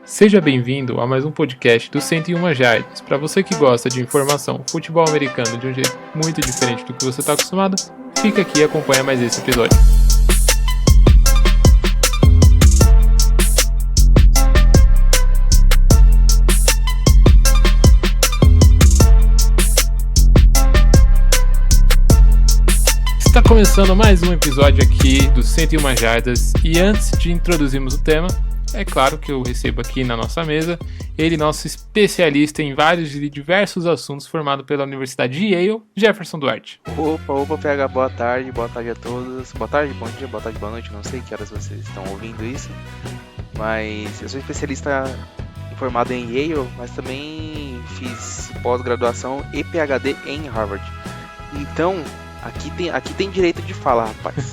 Seja bem-vindo a mais um podcast do 101 Jardas. Para você que gosta de informação futebol americano de um jeito muito diferente do que você está acostumado, fica aqui e acompanha mais esse episódio. Está começando mais um episódio aqui do 101 Jardas e antes de introduzirmos o tema, é claro que eu recebo aqui na nossa mesa ele, nosso especialista em vários e diversos assuntos, formado pela Universidade de Yale, Jefferson Duarte. Opa, PH, boa tarde a todos. Boa tarde, bom dia, boa tarde, boa noite, não sei que horas vocês estão ouvindo isso. Mas eu sou especialista formado em Yale, mas também fiz pós-graduação e PhD em Harvard. Então, aqui tem direito de falar, rapaz.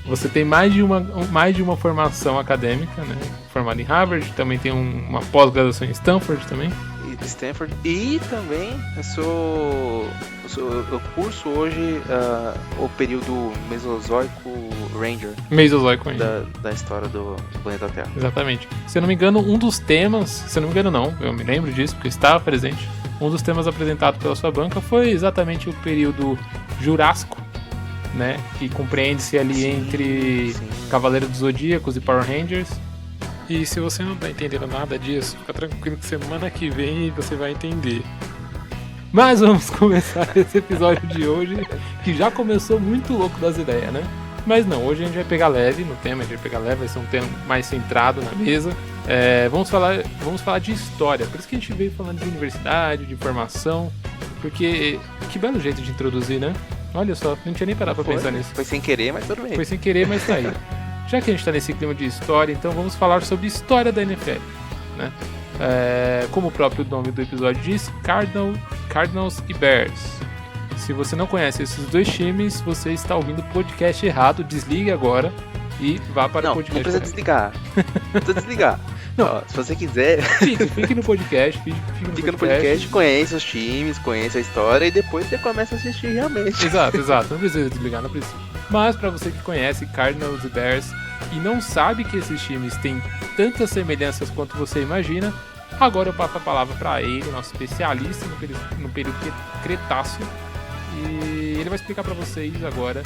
Você tem mais de uma formação acadêmica, né? Formado em Harvard, também tem uma pós-graduação em Stanford também. E também eu curso hoje o período Mesozoico Ranger. Da história do planeta Terra. Exatamente. Se eu não me engano, um dos temas, eu me lembro disso porque eu estava presente. Um dos temas apresentados pela sua banca foi exatamente o período Jurássico, né, que compreende-se ali entre Cavaleiro dos Zodíacos e Power Rangers. E se você não tá entendendo nada disso, fica tranquilo que semana que vem você vai entender. Mas vamos começar esse episódio de hoje, que já começou muito louco das ideias, né? Mas não, hoje a gente vai pegar leve no tema, vai ser um tema mais centrado na mesa. Vamos falar de história, por isso que a gente veio falando de universidade, de formação, porque que belo jeito de introduzir, né? Olha só, não tinha nem parado pra pensar nisso. Foi sem querer, mas tudo bem. Foi sem querer, mas tá aí. Já que a gente tá nesse clima de história, então vamos falar sobre história da NFL, né? Como o próprio nome do episódio diz, Cardinals e Bears. Se você não conhece esses dois times, você está ouvindo o podcast errado, desligue agora e vá para o podcast. Não precisa desligar. Não precisa desligar. Não, se você quiser... Fique no podcast. Fica no podcast, conhece os times, conhece a história e depois você começa a assistir realmente. Exato. Não precisa desligar, não precisa. Mas para você que conhece Cardinals e Bears e não sabe que esses times têm tantas semelhanças quanto você imagina, agora eu passo a palavra para ele, nosso especialista no período Cretáceo, e ele vai explicar para vocês agora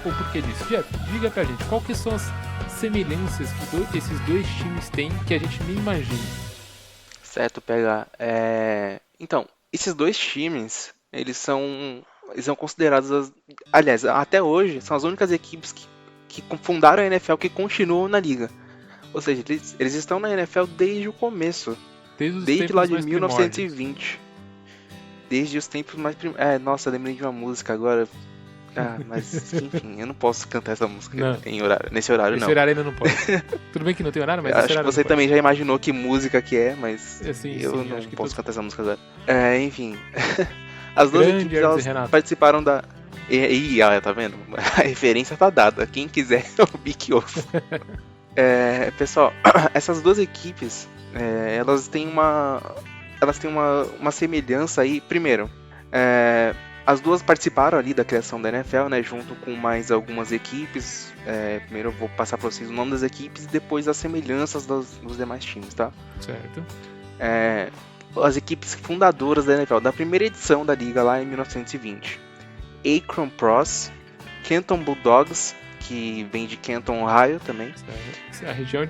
o porquê disso. Jeff, diga pra gente, qual que são as semelhanças que esses dois times têm que a gente nem imagina? Certo, PH. Então, esses dois times, eles são considerados, aliás, até hoje, são as únicas equipes que fundaram a NFL que continuam na liga. Ou seja, eles estão na NFL desde o começo. Desde lá de 1920. Desde os tempos mais primórdios. Nossa, lembrei de uma música agora. Mas enfim, eu não posso cantar essa música nesse horário, não. Nesse horário ainda não pode. Tudo bem que não tem horário, mas acho que você também já imaginou que música que é, mas eu não posso cantar essa música agora. Enfim. As duas equipes elas participaram da... tá vendo? A referência tá dada. Quem quiser ouvir que ouve. Pessoal, essas duas equipes, elas têm uma semelhança aí. Primeiro, as duas participaram ali da criação da NFL, né, junto com mais algumas equipes. Primeiro eu vou passar para vocês o nome das equipes e depois as semelhanças dos demais times, tá? Certo. As equipes fundadoras da NFL, da primeira edição da liga lá em 1920. Akron Pros, Canton Bulldogs, que vem de Canton, Ohio também. Certo. A região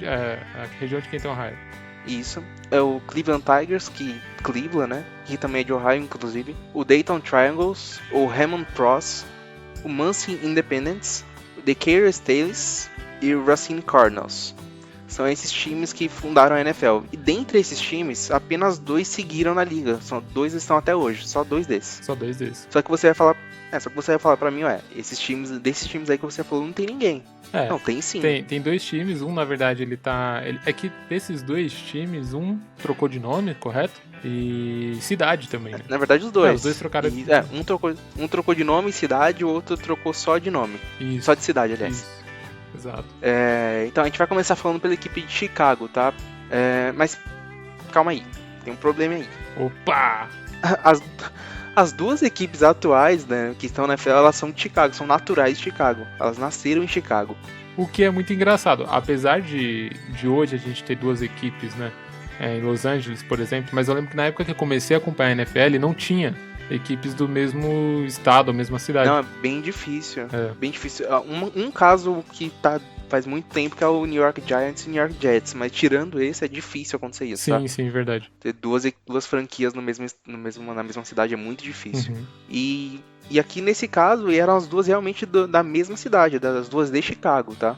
de Canton, Ohio. Isso. É o Cleveland Tigers, Cleveland, né? Que também é de Ohio, inclusive. O Dayton Triangles, o Hammond Pros, o Muncie Independents, o Decatur Staleys e o Racine Cardinals. São esses times que fundaram a NFL. E dentre esses times, apenas 2 seguiram na liga. 2 estão até hoje, só 2 desses. Só que você vai falar pra mim, desses times aí que você falou, não tem ninguém. Não, tem sim. Tem 2 times, um na verdade é que desses 2 times, um trocou de nome, correto? E cidade também, né? Na verdade os dois. Os dois trocaram de... um trocou de nome e cidade, o outro trocou só de nome. Isso. Só de cidade, aliás. Isso. Exato. Então a gente vai começar falando pela equipe de Chicago, tá? Mas calma aí, tem um problema aí. Opa! As duas equipes atuais, né, que estão na NFL, elas são de Chicago, são naturais de Chicago. Elas nasceram em Chicago. O que é muito engraçado. Apesar de hoje a gente ter 2 equipes, né? Em Los Angeles, por exemplo. Mas eu lembro que na época que eu comecei a acompanhar a NFL, não tinha equipes do mesmo estado, mesma cidade. Não, é bem difícil. É. Bem difícil. Um caso que faz muito tempo que é o New York Giants e New York Jets. Mas tirando esse, é difícil acontecer isso, Sim, tá? sim, verdade. Ter duas franquias na mesma cidade é muito difícil. Uhum. E aqui nesse caso, eram as duas realmente da mesma cidade, das duas de Chicago, tá?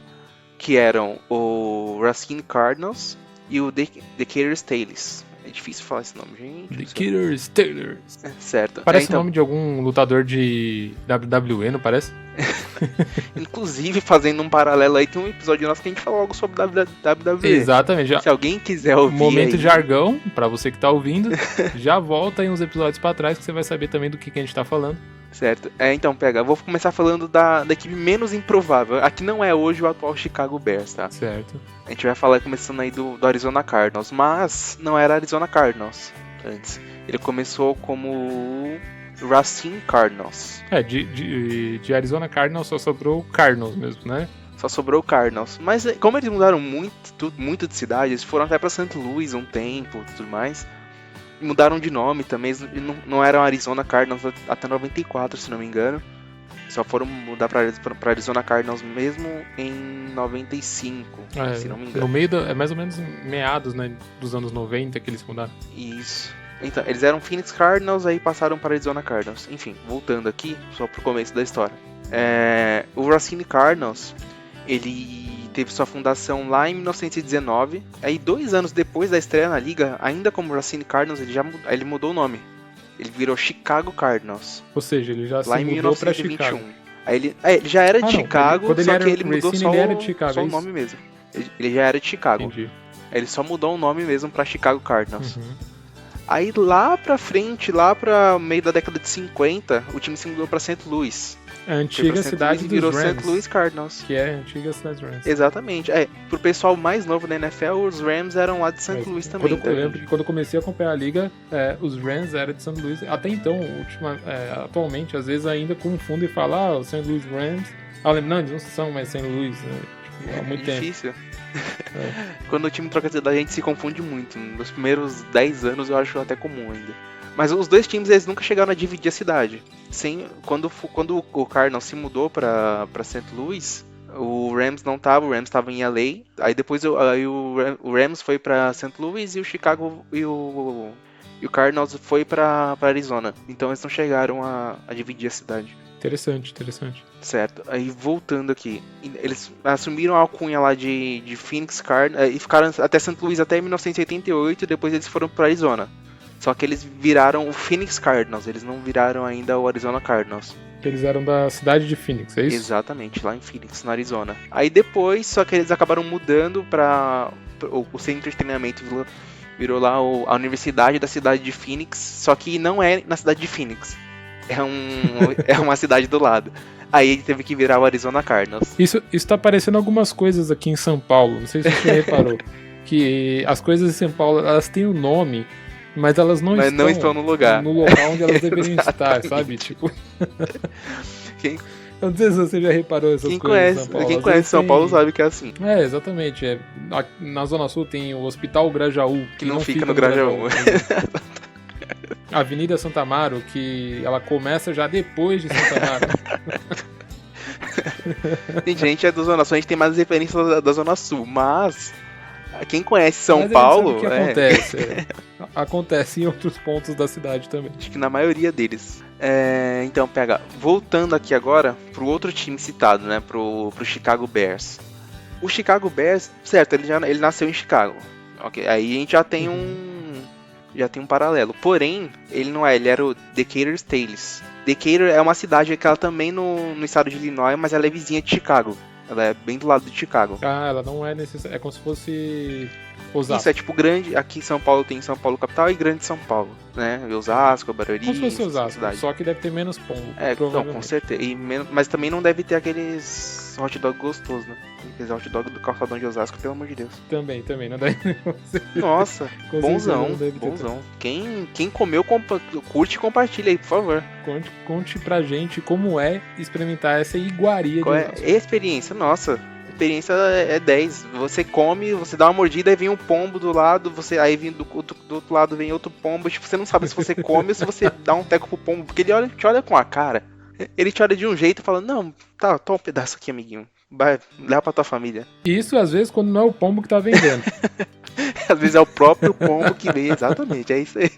Que eram o Racine Cardinals e o Decatur Staleys. É difícil falar esse nome, gente. Decatur Staleys. Certo. Parece então, o nome de algum lutador de WWE, não parece? Inclusive, fazendo um paralelo aí, tem um episódio nosso que a gente falou algo sobre WWE. Exatamente. Se alguém quiser ouvir Momento aí, jargão, pra você que tá ouvindo, já volta aí uns episódios pra trás que você vai saber também do que a gente tá falando. Certo. Então, eu vou começar falando da equipe menos improvável. Aqui não é hoje o atual Chicago Bears, tá? Certo. A gente vai falar começando aí do Arizona Cardinals, mas não era Arizona Cardinals antes. Ele começou como Racine Cardinals. De Arizona Cardinals só sobrou o Cardinals mesmo, né? Só sobrou o Cardinals. Mas como eles mudaram muito de cidade, eles foram até pra St. Louis um tempo e tudo mais. Mudaram de nome também, não eram Arizona Cardinals até 94, se não me engano. Só foram mudar pra Arizona Cardinals mesmo em 95, se não me engano. No meio é mais ou menos meados, né, dos anos 90 que eles mudaram. Isso. Então, eles eram Phoenix Cardinals, aí passaram para Arizona Cardinals. Enfim, voltando aqui, só pro começo da história. O Racine Cardinals, ele teve sua fundação lá em 1919. Aí 2 anos depois da estreia na liga, ainda como Racine Cardinals, ele mudou o nome. Ele virou Chicago Cardinals. Ou seja, ele já lá se mudou pra Chicago. Aí ele já era de Chicago, só que ele mudou Racine, só, ele era de Chicago, só o nome mesmo. Ele já era de Chicago. Entendi. Ele só mudou o nome mesmo pra Chicago Cardinals. Uhum. Aí lá pra frente, lá pra meio da década de 50, o time se mudou pra St. Louis. A antiga cidade dos virou Rams. St. Louis Cardinals. Que é a antiga cidade dos Rams. Exatamente. Pro pessoal mais novo da NFL, os Rams eram lá de St. Louis também. Eu lembro que quando eu comecei a acompanhar a liga, os Rams eram de St. Louis. Até então, atualmente, às vezes ainda confundo e falam, o St. Louis Rams. Não, eles não são mais St. Louis, né? Tipo, há muito tempo. Difícil. Quando o time troca de cidade, a gente se confunde muito. Nos primeiros 10 anos eu acho até comum ainda. Mas os dois times, eles nunca chegaram a dividir a cidade. Quando o Cardinals se mudou pra St. Louis, o Rams não tava, o Rams tava em LA. Aí depois o Rams foi pra St. Louis e o Chicago e o Cardinals foi pra Arizona. Então eles não chegaram a dividir a cidade. Interessante. Certo, aí voltando aqui, eles assumiram a alcunha lá de Phoenix Cardinals e ficaram até St. Louis até 1988 e depois eles foram para Arizona. Só que eles viraram o Phoenix Cardinals, eles não viraram ainda o Arizona Cardinals. Eles eram da cidade de Phoenix, é isso? Exatamente, lá em Phoenix, na Arizona. Aí depois, só que eles acabaram mudando para o centro de treinamento virou lá a Universidade da cidade de Phoenix, só que não é na cidade de Phoenix. É uma cidade do lado. Aí ele teve que virar o Arizona Cardinals. Isso tá parecendo algumas coisas aqui em São Paulo. Não sei se você reparou. Que as coisas em São Paulo, elas têm um nome, mas elas não estão no lugar. No local onde elas deveriam estar, sabe? Tipo... Eu não sei se você já reparou essas coisas em São Paulo. Quem conhece São Paulo sabe que é assim. Exatamente. Na Zona Sul tem o Hospital Grajaú. Que não fica no Grajaú. A Avenida Santa Amaro, que ela começa já depois de Santa Amaro. Gente, a gente é da Zona Sul, a gente tem mais referências da Zona Sul, mas quem conhece São Paulo... O que acontece? Acontece em outros pontos da cidade também. Acho que na maioria deles. Então, voltando aqui agora pro outro time citado, né, pro Chicago Bears. O Chicago Bears, certo, ele nasceu em Chicago. Okay, aí a gente já tem um paralelo. Porém, ele era o Decatur Staleys. Decatur é uma cidade que ela também no estado de Illinois, mas ela é vizinha de Chicago. Ela é bem do lado de Chicago. Ela não é necessária. É como se fosse Osasco. Isso, é tipo grande. Aqui em São Paulo tem São Paulo capital e grande São Paulo, né? Osasco, Barueri. Como se fosse Osasco, só que deve ter menos pão. Não, com certeza. Mas também não deve ter aqueles hot dog gostosos, né? Aqueles hot dog do calçadão de Osasco, pelo amor de Deus. Também, não deve. Nossa, bonzão. Quem comeu, curte e compartilha aí, por favor. Conte pra gente como é experimentar essa iguaria. Qual é a experiência? Nossa, experiência é 10. Você come, você dá uma mordida, aí vem um pombo do lado, aí vem do outro lado vem outro pombo. Tipo, você não sabe se você come ou se você dá um teco pro pombo, porque ele te olha com a cara. Ele te olha de um jeito e fala, não, tá, toma um pedaço aqui, amiguinho. Vai, leva pra tua família. Isso, às vezes, quando não é o pombo que tá vendendo. Às vezes é o próprio pombo que vem, exatamente. É isso aí.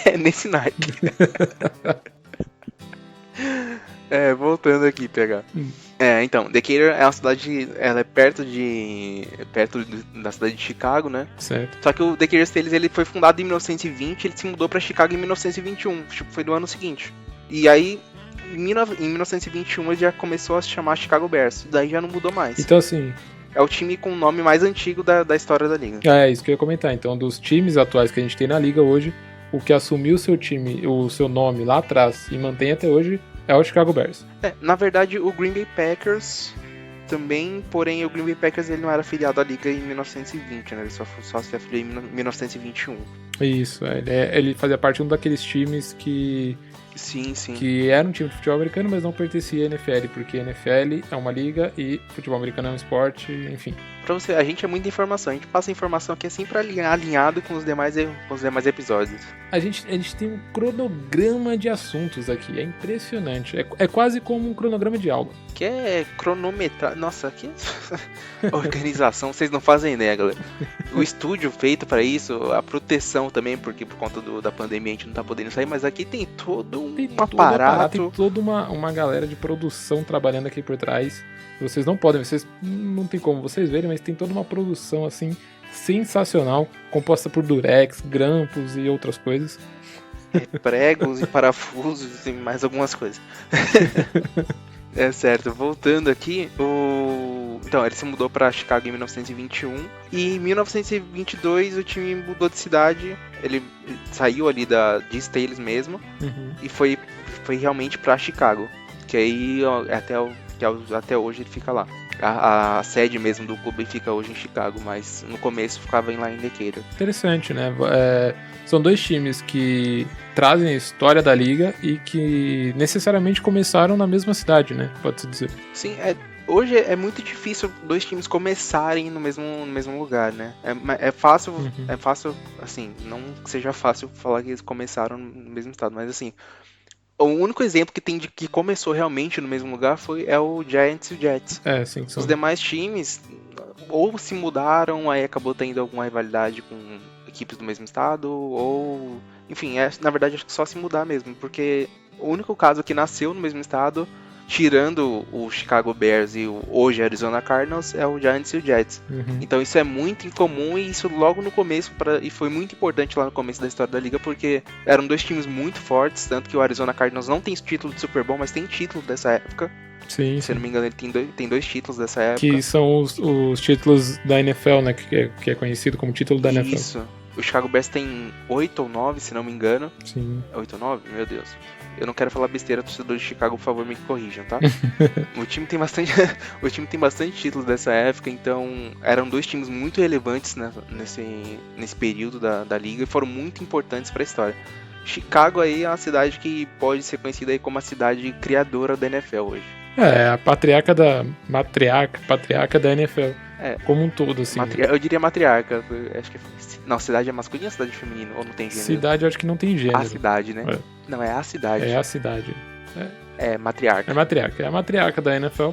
É nesse naipe. Voltando aqui, pegar. Então, Decatur é uma cidade, ela é perto da cidade de Chicago, né? Certo. Só que o Decatur Stales, ele foi fundado em 1920, ele se mudou pra Chicago em 1921, tipo, foi do ano seguinte. E aí, em 1921, ele já começou a se chamar Chicago Bears, daí já não mudou mais. Então, assim... É o time com o nome mais antigo da história da liga. É isso que eu ia comentar. Então, dos times atuais que a gente tem na liga hoje, o que assumiu o seu nome lá atrás e mantém até hoje é o Chicago Bears. Na verdade, o Green Bay Packers também, porém o Green Bay Packers ele não era afiliado à liga em 1920, né? Ele só se afiliou em 1921. Isso, ele fazia parte de um daqueles times que... Sim. Que era um time de futebol americano, mas não pertencia à NFL, porque a NFL é uma liga e futebol americano é um esporte, enfim. Pra você, a gente é muita informação, a gente passa informação aqui sempre alinhado com os demais episódios. A gente tem um cronograma de assuntos aqui, é impressionante. É quase como um cronograma de aula. Que é cronometrar. Nossa, que organização, vocês não fazem ideia, galera. O estúdio feito pra isso, a proteção também, porque por conta da pandemia a gente não tá podendo sair, mas aqui tem todo um aparato. Tem toda uma galera de produção trabalhando aqui por trás. Vocês não podem, não tem como vocês verem, mas tem toda uma produção assim sensacional, composta por durex, grampos e outras coisas. Pregos e parafusos e mais algumas coisas. É certo, voltando aqui, então ele se mudou para Chicago em 1921 e em 1922 o time mudou de cidade, ele saiu ali de Stales mesmo e foi realmente para Chicago, que aí até hoje ele fica lá. A sede mesmo do clube fica hoje em Chicago, mas no começo ficava lá em Decatur. Interessante, né? São dois times que trazem a história da liga e que necessariamente começaram na mesma cidade, né? Pode-se dizer. Sim, hoje é muito difícil dois times começarem no mesmo lugar, né? É fácil, assim, não que seja fácil falar que eles começaram no mesmo estado, mas assim, o único exemplo que tem de que começou realmente no mesmo lugar é o Giants e o Jets. Sim. Os demais times ou se mudaram, aí acabou tendo alguma rivalidade com equipes do mesmo estado, ou... Enfim, na verdade acho que só se mudar mesmo, porque o único caso que nasceu no mesmo estado, tirando o Chicago Bears e o hoje Arizona Cardinals, é o Giants e o Jets. Então isso é muito incomum e isso logo no começo, e foi muito importante lá no começo da história da liga, porque eram dois times muito fortes, tanto que o Arizona Cardinals não tem título de Super Bowl, mas tem título dessa época. Sim. Se eu não me engano, ele tem dois títulos dessa época. Que são os títulos da NFL, né? Que é conhecido como título da NFL. Isso. O Chicago Bears tem 8 ou 9, se não me engano. Sim. 8 ou 9? Meu Deus. Eu não quero falar besteira, torcedores de Chicago, por favor, me corrijam, tá? O time tem bastante títulos dessa época, então eram dois times muito relevantes, né, nesse período da liga e foram muito importantes para a história. Chicago aí é uma cidade que pode ser conhecida aí como a cidade criadora da NFL hoje. A patriarca da NFL. Como um todo, assim. Eu diria matriarca. Acho que não, cidade é masculina ou cidade feminina? Ou não tem gênero? Cidade eu acho que não tem gênero. A cidade, né? Não, é a cidade. É a cidade. É matriarca. É a matriarca da NFL.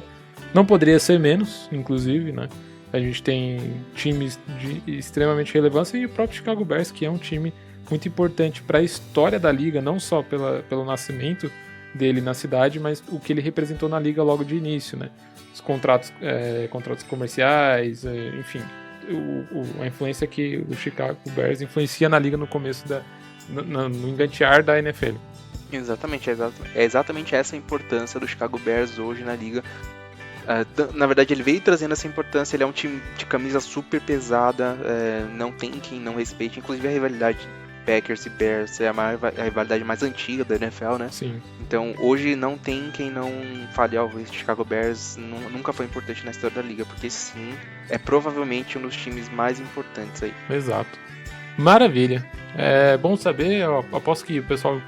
Não poderia ser menos, inclusive, né? A gente tem times de extremamente relevância e o próprio Chicago Bears, que é um time muito importante para a história da liga, não só pelo nascimento dele na cidade, mas o que ele representou na liga logo de início, né? Os contratos comerciais, enfim, a influência que o Chicago Bears influencia na liga no começo no engantear da NFL. Exatamente, é exatamente essa a importância do Chicago Bears hoje na liga. Na verdade, ele veio trazendo essa importância. Ele é um time de camisa super pesada, não tem quem não respeite, inclusive a rivalidade Packers e Bears é a rivalidade mais antiga da NFL, né? Sim. Então hoje não tem quem não fale, o Chicago Bears nunca foi importante na história da liga, porque sim, é provavelmente um dos times mais importantes aí. Exato. Maravilha. É bom saber, eu aposto que o pessoal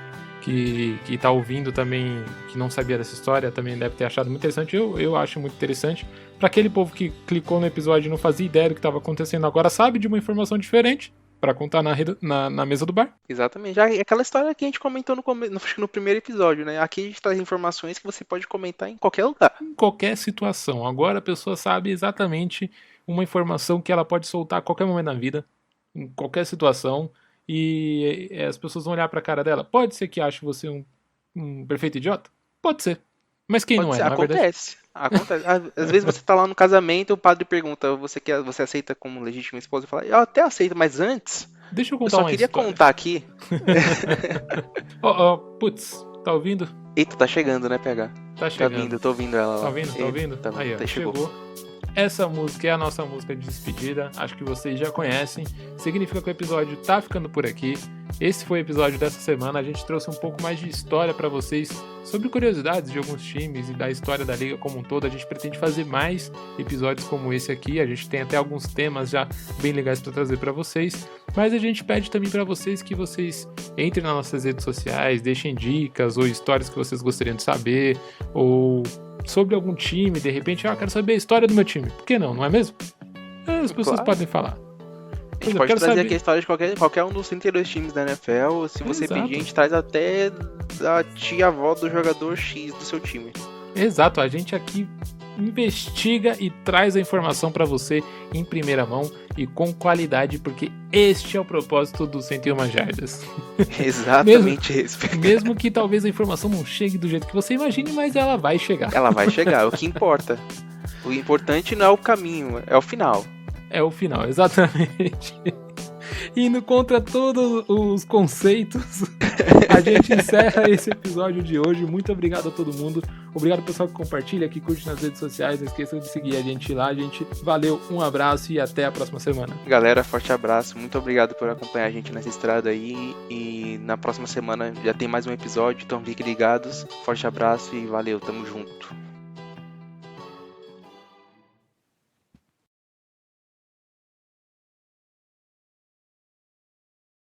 que tá ouvindo também, que não sabia dessa história, também deve ter achado muito interessante. Eu acho muito interessante. Pra aquele povo que clicou no episódio e não fazia ideia do que estava acontecendo agora, sabe de uma informação diferente pra contar na mesa do bar. Exatamente. Já é aquela história que a gente comentou acho que no primeiro episódio, né? Aqui a gente traz informações que você pode comentar em qualquer lugar. Em qualquer situação. Agora a pessoa sabe exatamente uma informação que ela pode soltar a qualquer momento da vida, em qualquer situação, e as pessoas vão olhar pra cara dela. Pode ser que ache você um perfeito idiota? Pode ser. Mas quem Pode não é, ser, na verdade? acontece. Acontece. Às vezes você tá lá no casamento, o padre pergunta, você aceita como legítima esposa? Eu falo, eu até aceito, mas antes, Deixa eu eu contar só uma queria história. contar aqui. Putz, tá ouvindo? Eita, tá chegando, né, PH? Tá Tá chegando. vindo, tô ouvindo ela lá. Tá ouvindo? Tá Eita, ouvindo? Tá, Aí, ó, tá, chegou. Essa música é a nossa música de despedida. Acho que vocês já conhecem. Significa que o episódio tá ficando por aqui. Esse foi o episódio dessa semana. A gente trouxe um pouco mais de história pra vocês sobre curiosidades de alguns times e da história da liga como um todo. A gente pretende fazer mais episódios como esse aqui. A gente tem até alguns temas já bem legais pra trazer pra vocês. Mas a gente pede também pra vocês que vocês entrem nas nossas redes sociais, deixem dicas ou histórias que vocês gostariam de saber, ou sobre algum time, de repente, quero saber a história do meu time. Por que não, não é mesmo? As pessoas Claro. podem falar. A gente pode trazer aqui a história de qualquer um dos 32 times da NFL. Se você Exato. pedir, a gente traz até a tia-avó do jogador X do seu time. Exato, a gente aqui investiga e traz a informação pra você em primeira mão e com qualidade, porque este é o propósito do 101 Jardas. Exatamente isso. Mesmo que talvez a informação não chegue do jeito que você imagine, mas ela vai chegar. Ela vai chegar, é o que importa. O importante não é o caminho, é o final. É o final, exatamente. Indo contra todos os conceitos, a gente encerra esse episódio de hoje. Muito obrigado a todo mundo. Obrigado ao pessoal que compartilha, que curte nas redes sociais. Não esqueçam de seguir a gente lá, gente. Valeu, um abraço e até a próxima semana. Galera, forte abraço. Muito obrigado por acompanhar a gente nessa estrada aí. E na próxima semana já tem mais um episódio, então fiquem ligados. Forte abraço e valeu, tamo junto.